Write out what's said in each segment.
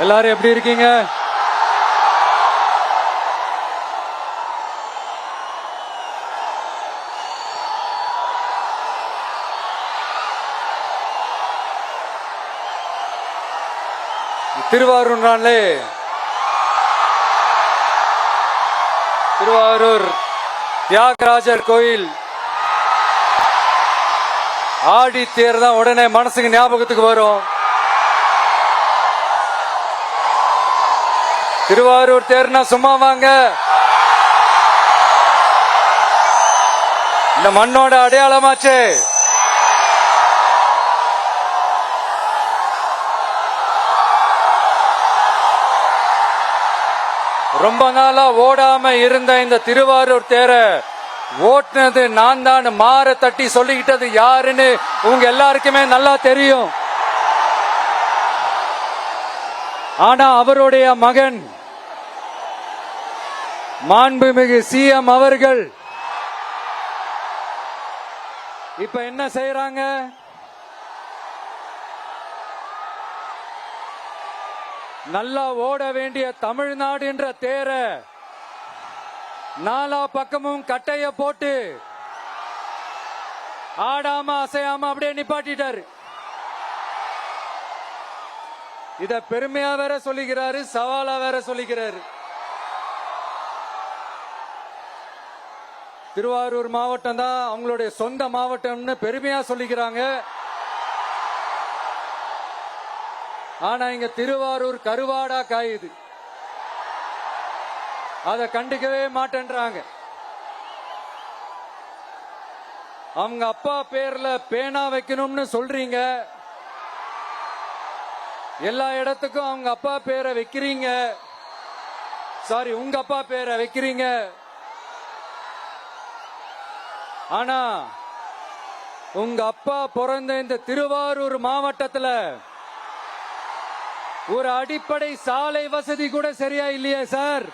எல்லாரும் எப்படி இருக்கீங்க? திருவாரூர் தியாகராஜர் கோயில் ஆடி தேர் தான் உடனே மனசுக்கு ஞாபகத்துக்கு வரும். திருவாரூர் தேர்னா சும்மா வாங்க, இந்த மண்ணோட அடையாளமாச்சு. ரொம்ப நாளா ஓடாம இருந்த இந்த திருவாரூர் தேரை ஓட்டுனது நான் தான், மாற தட்டி சொல்லிக்கிட்டது யாருன்னு உங்க எல்லாருக்குமே நல்லா தெரியும். ஆனா அவருடைய மகன் மாண்புமிகு சிஎம் அவர்கள் இப்ப என்ன செய்யறாங்க? நல்லா ஓட வேண்டிய தமிழ்நாடு என்ற தேர நாலா பக்கமும் கட்டைய போட்டு ஆடாம அசையாம அப்படியே நிப்பாட்டிட்டாரு. இத பெருமையா வேற சொல்லிக்கிறாரு, சவாலா வேற சொல்லிக்கிறாரு. திருவாரூர் மாவட்டம் தான் அவங்களுடைய சொந்த மாவட்டம்னு பெருமையா சொல்லிக்கிறாங்க. ஆனா இங்க திருவாரூர் கருவாடா காயுது, அத கண்டுக்கவே மாட்டேன்றாங்க. அவங்க அப்பா பேர்ல பேனா வைக்கணும்னு சொல்றீங்க, எல்லா இடத்துக்கும் அவங்க அப்பா பேரை வைக்கிறீங்க, சாரி உங்க அப்பா பேரை வைக்கிறீங்க. ஆனா உங்க அப்பா பிறந்த இந்த திருவாரூர் மாவட்டத்துல ஒரு அடிப்படை சாலை வசதி கூட சரியா இல்லையே சார்.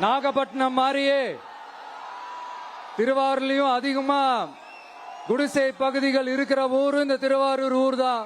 நாகப்பட்டினம் மாதிரியே திருவாரூர்லயும் அதிகமா குடிசை பகுதிகள் இருக்கிற ஊரு இந்த திருவாரூர் ஊர் தான்.